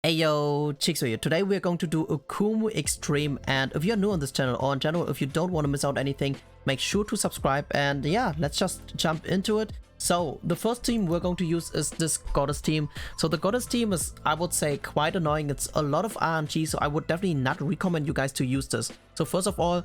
Ayo, Chiksua here. Today we're going to do AKUMU Extreme, and if you're new on this channel or in general if you don't want to miss out anything, make sure to subscribe, and yeah, let's just jump into it. So the first team we're going to use is this Goddess team. So the Goddess team is, I would say, quite annoying. It's a lot of RNG, so I would definitely not recommend you guys to use this. So first of all,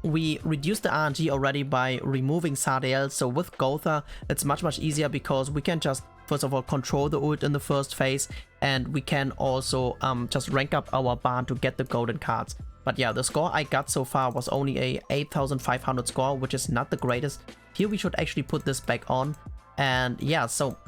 we reduced the RNG already by removing Sadiel. So with Gotha, it's much easier because we can just first of all control the ult in the first phase, and we can also just rank up our barn to get the golden cards. But yeah, the score I got so far was only a 8,500 score, which is not the greatest. Here we should actually put this back on, and yeah, so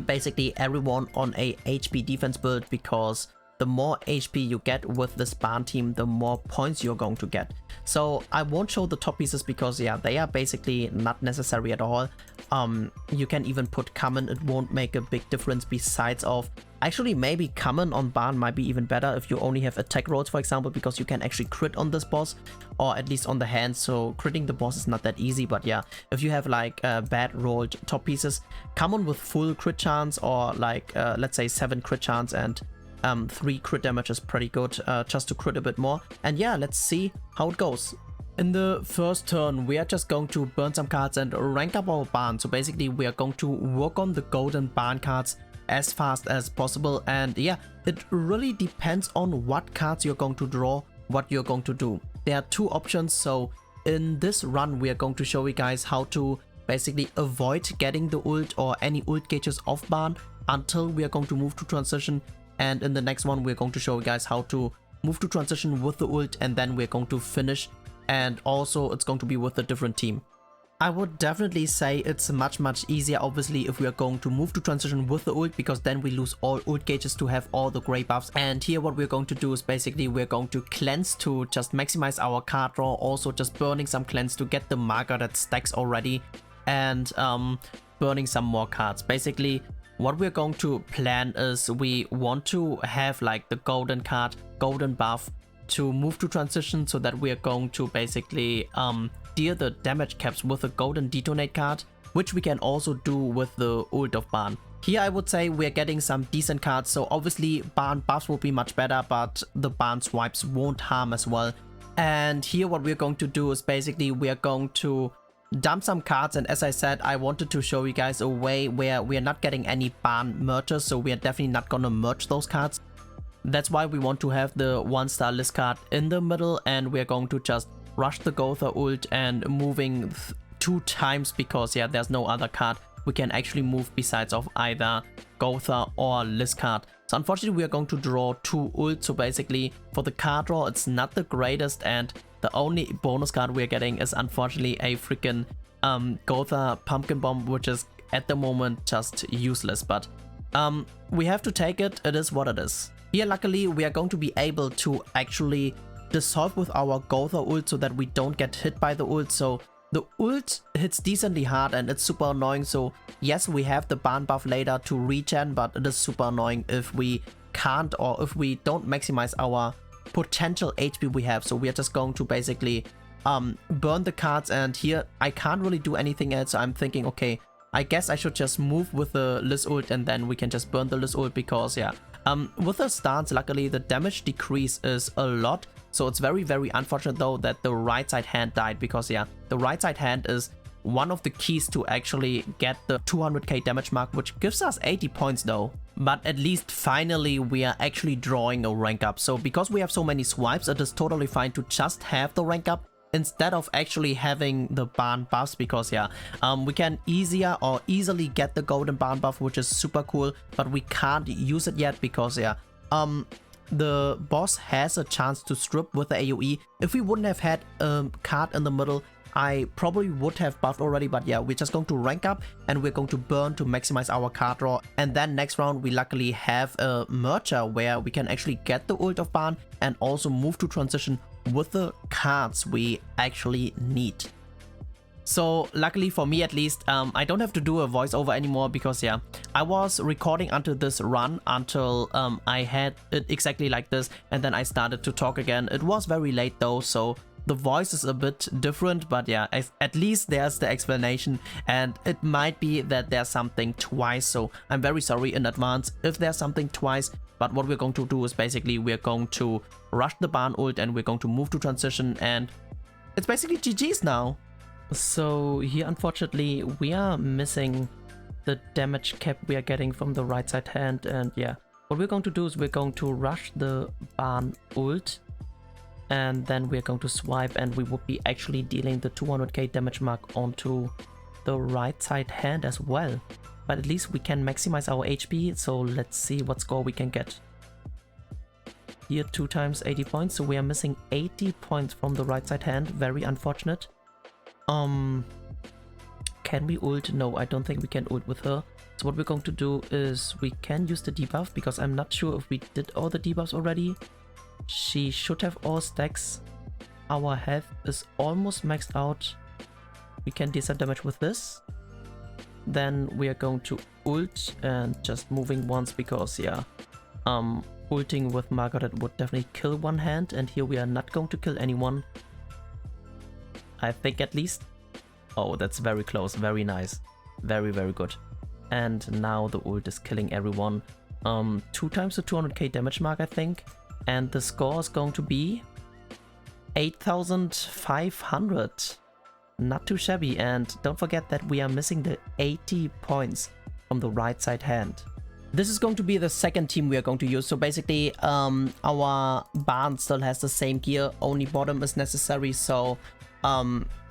basically everyone on a HP defense build, because the more HP you get with this barn team, the more points you're going to get. So I won't show the top pieces because yeah, they are basically not necessary at all. You can even put common, it won't make a big difference besides of, actually maybe common on barn might be even better if you only have attack rolls, for example, because you can actually crit on this boss, or at least on the hand. So critting the boss is not that easy, but yeah, if you have like bad rolled top pieces, common with full crit chance, or like let's say 7 crit chance and 3 crit damage is pretty good, just to crit a bit more. And yeah, let's see how it goes. In the first turn, we are just going to burn some cards and rank up our barn. So basically we are going to work on the golden barn cards as fast as possible, and yeah, it really depends on what cards you're going to draw, what you're going to do. There are 2 options. So in this run we are going to show you guys how to basically avoid getting the ult or any ult gauges off barn until we are going to move to transition. And in the next one we're going to show you guys how to move to transition with the ult, and then we're going to finish, and also it's going to be with a different team. I would definitely say it's much easier obviously if we are going to move to transition with the ult, because then we lose all ult gauges to have all the grey buffs. And here what we're going to do is basically we're going to cleanse to just maximize our card draw, also just burning some cleanse to get the marker that stacks already, and burning some more cards. Basically what we're going to plan is we want to have like the golden card, golden buff to move to transition, so that we are going to basically deal the damage caps with a golden detonate card, which we can also do with the ult of barn. Here I would say we're getting some decent cards, so obviously barn buffs will be much better, but the barn swipes won't harm as well. And here what we're going to do is basically we are going to dump some cards, and as I said, I wanted to show you guys a way where we are not getting any barn merges, so we are definitely not gonna merge those cards. That's why we want to have the 1-star list card in the middle, and we're going to just rush the Gotha ult and moving 2 times, because yeah, there's no other card we can actually move besides of either Gotha or list card. So unfortunately we are going to draw 2 ults, so basically for the card draw it's not the greatest, and the only bonus card we're getting is unfortunately a freaking Gotha pumpkin bomb, which is at the moment just useless, but we have to take it, it is what it is. Here luckily we are going to be able to actually dissolve with our Gotha ult so that we don't get hit by the ult. So the ult hits decently hard and it's super annoying. So yes, we have the barn buff later to regen, but it is super annoying if we can't, or if we don't maximize our potential HP we have. So we are just going to basically burn the cards, and here I can't really do anything else. So I'm thinking, okay, I guess I should just move with the Liz ult, and then we can just burn the Liz ult, because yeah, with the stance luckily the damage decrease is a lot. So it's very unfortunate though that the right side hand died, because yeah, the right side hand is one of the keys to actually get the 200k damage mark, which gives us 80 points though. But at least finally we are actually drawing a rank up. So because we have so many swipes, it is totally fine to just have the rank up instead of actually having the barn buffs, because yeah, we can easily get the golden barn buff, which is super cool, but we can't use it yet because yeah, the boss has a chance to strip with the AoE. If we wouldn't have had a card in the middle, I probably would have buffed already, but yeah, we're just going to rank up and we're going to burn to maximize our card draw. And then next round we luckily have a merger where we can actually get the ult of barn and also move to transition with the cards we actually need. So luckily for me at least, I don't have to do a voiceover anymore, because yeah, I was recording until this run until I had it exactly like this, and then I started to talk again. It was very late though, so the voice is a bit different, but yeah, at least there's the explanation, and it might be that there's something twice, so I'm very sorry in advance if there's something twice. But what we're going to do is basically we're going to rush the Barn ult and we're going to move to transition, and it's basically GG's now. So here unfortunately we are missing the damage cap we are getting from the right side hand, and yeah, what we're going to do is we're going to rush the Barn ult, and then we're going to swipe, and we will be actually dealing the 200k damage mark onto the right side hand as well. But at least we can maximize our HP, so let's see what score we can get. Here 2 times 80 points, so we are missing 80 points from the right side hand, very unfortunate. Can we ult? No, I don't think we can ult with her. So what we're going to do is we can use the debuff, because I'm not sure if we did all the debuffs already. She should have all stacks. Our health is almost maxed out. We can deal some damage with this. Then we are going to ult and just moving once, because yeah, ulting with Margaret would definitely kill one hand, and here we are not going to kill anyone, I think, at least. Oh, that's very close, very nice, very good. And now the ult is killing everyone. 2 times the 200k damage mark, I think, and the score is going to be 8,500. Not too shabby, and don't forget that we are missing the 80 points from the right side hand. This is going to be the second team we are going to use. So basically our Barn still has the same gear, only bottom is necessary. So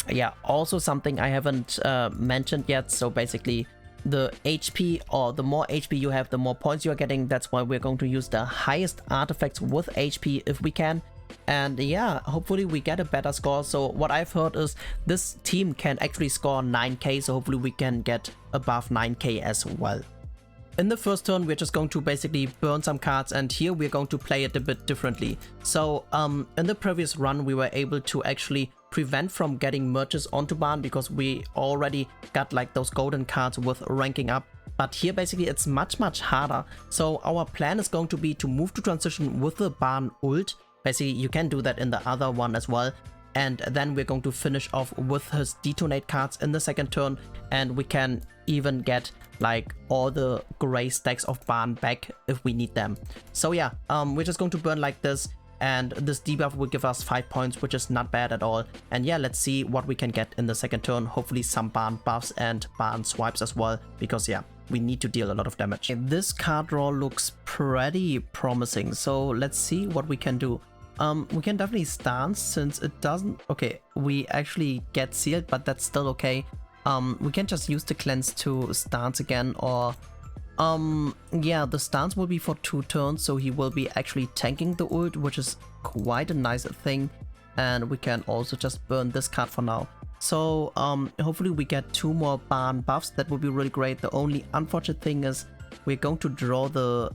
yeah, also something I haven't mentioned yet. So basically the HP, or the more HP you have, the more points you are getting. That's why we're going to use the highest artifacts with HP if we can. And yeah, hopefully we get a better score. So what I've heard is this team can actually score 9k, so hopefully we can get above 9k as well. In the first turn we're just going to basically burn some cards, and here we're going to play it a bit differently. So in the previous run we were able to actually prevent from getting merges onto Barn, because we already got like those golden cards with ranking up. But here basically it's much harder. So our plan is going to be to move to transition with the Barn ult. Basically, you can do that in the other one as well. And then we're going to finish off with his detonate cards in the second turn. And we can even get like all the gray stacks of Barn back if we need them. So yeah, we're just going to burn like this. And this debuff will give us 5 points, which is not bad at all. And yeah, let's see what we can get in the second turn. Hopefully some Barn buffs and Barn swipes as well. Because yeah, we need to deal a lot of damage. This card draw looks pretty promising. So let's see what we can do. We can definitely stance, since it doesn't... Okay, we actually get sealed, but that's still okay. We can just use the cleanse to stance again, or... yeah, the stance will be for 2 turns, so he will be actually tanking the ult, which is quite a nice thing. And we can also just burn this card for now. So, hopefully we get 2 more Barn buffs. That would be really great. The only unfortunate thing is we're going to draw the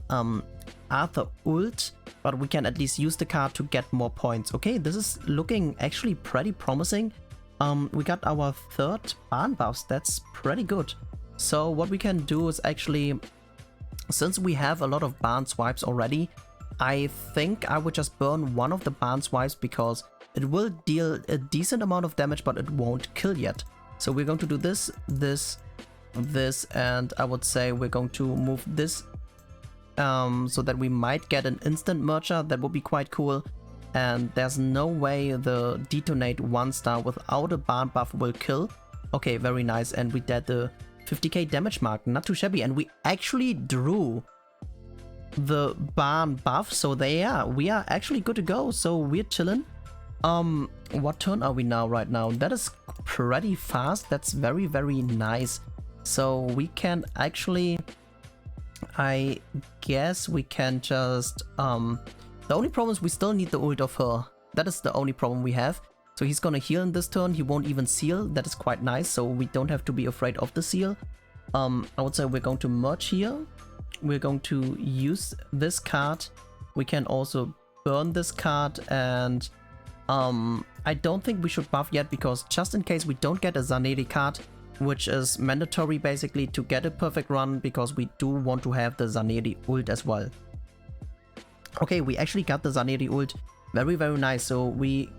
Arthur ult, but we can at least use the card to get more points. Okay, this is looking actually pretty promising. We got our 3rd Barn buffs. That's pretty good. So what we can do is actually, since we have a lot of Barn swipes already, I think I would just burn one of the Barn swipes, because it will deal a decent amount of damage, but it won't kill yet. So we're going to do this, and I would say we're going to move this so that we might get an instant merger. That would be quite cool. And there's no way the detonate 1-star without a Barn buff will kill. Okay, very nice. And we did the 50k damage mark, not too shabby. And we actually drew the Barn buff, so we are actually good to go. So we're chilling. What turn are we now right now? That is pretty fast. That's very nice. So we can actually, I guess we can just the only problem is we still need the ult of her. That is the only problem we have. So he's gonna heal in this turn. He won't even seal. That is quite nice, so we don't have to be afraid of the seal. I would say we're going to merge here. We're going to use this card. We can also burn this card, and I don't think we should buff yet, because just in case we don't get a Zaneri card, which is mandatory basically to get a perfect run, because we do want to have the Zaneri ult as well. Okay, we actually got the Zaneri ult. Very nice. So we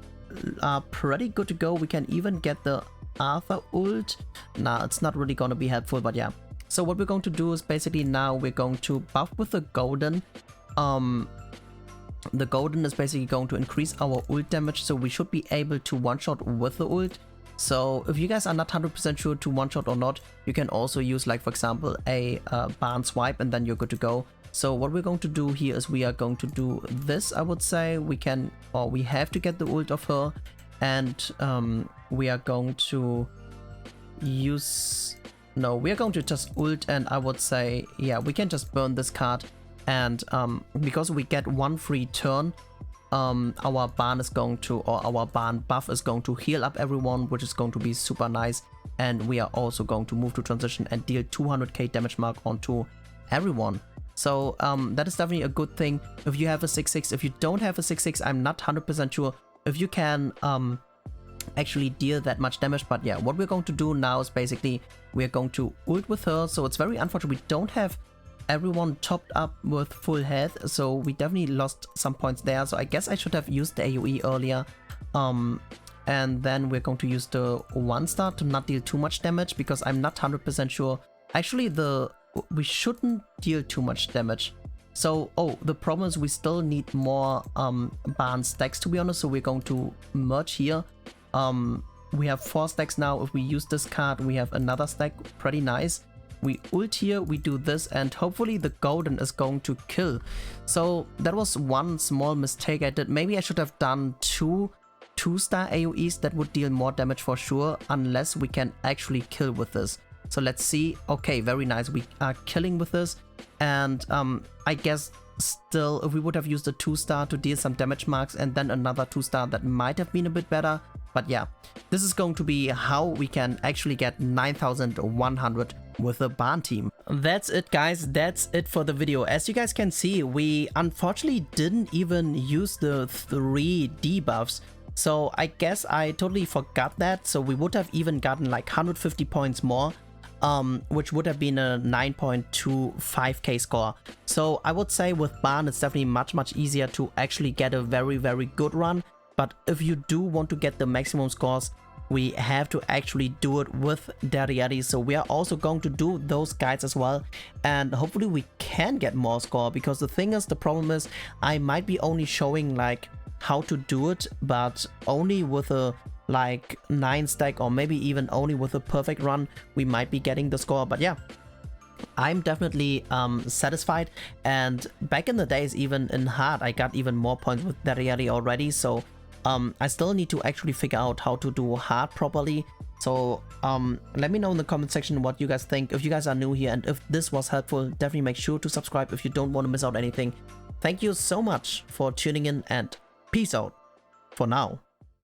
are pretty good to go. We can even get the Arthur ult. Nah, it's not really gonna be helpful, but yeah. So what we're going to do is basically now we're going to buff with the golden. The golden is basically going to increase our ult damage, so we should be able to one-shot with the ult. So if you guys are not 100% sure to one-shot or not, you can also use, like, for example, a barn swipe, and then you're good to go. So what we're going to do here is we are going to do this, I would say. We can, or we have to get the ult of her, and we are going to use... No, we are going to just ult, and I would say, yeah, we can just burn this card. And because we get one free turn, our barn is going to, or our barn buff is going to heal up everyone, which is going to be super nice. And we are also going to move to transition and deal 200k damage mark onto everyone. So that is definitely a good thing if you have a 6-6. If you don't have a 6-6, I'm not 100% sure if you can actually deal that much damage. But yeah, what we're going to do now is basically we're going to ult with her. So it's very unfortunate we don't have everyone topped up with full health, so we definitely lost some points there. So I guess I should have used the AoE earlier, and then we're going to use the 1-star to not deal too much damage, because I'm not 100% sure. Actually, we shouldn't deal too much damage. So the problem is we still need more barn stacks, to be honest. So we're going to merge here. We have 4 stacks now. If we use this card, we have another stack. Pretty nice. We ult here, we do this, and hopefully the golden is going to kill. So that was one small mistake I did. Maybe I should have done 2-star AoEs. That would deal more damage for sure, unless we can actually kill with this. So let's see. Okay, very nice. We are killing with this. And I guess still, if we would have used a 2-star to deal some damage marks and then another 2-star, that might have been a bit better. But yeah, this is going to be how we can actually get 9,100 with the barn team. That's it, guys. That's it for the video. As you guys can see, we unfortunately didn't even use the 3 debuffs. So I guess I totally forgot that. So we would have even gotten like 150 points more, which would have been a 9.25k score. So I would say with barn, it's definitely much easier to actually get a very good run. But if you do want to get the maximum scores, we have to actually do it with Derriere. So we are also going to do those guides as well. And hopefully we can get more score, because the thing is, the problem is I might be only showing like how to do it, but only with a like 9 stack, or maybe even only with a perfect run, we might be getting the score. But yeah, I'm definitely satisfied. And back in the days, even in hard, I got even more points with Derriere already. So I still need to actually figure out how to do hard properly. So let me know in the comment section what you guys think. If you guys are new here and if this was helpful, definitely make sure to subscribe if you don't want to miss out anything. Thank you so much for tuning in, and peace out for now.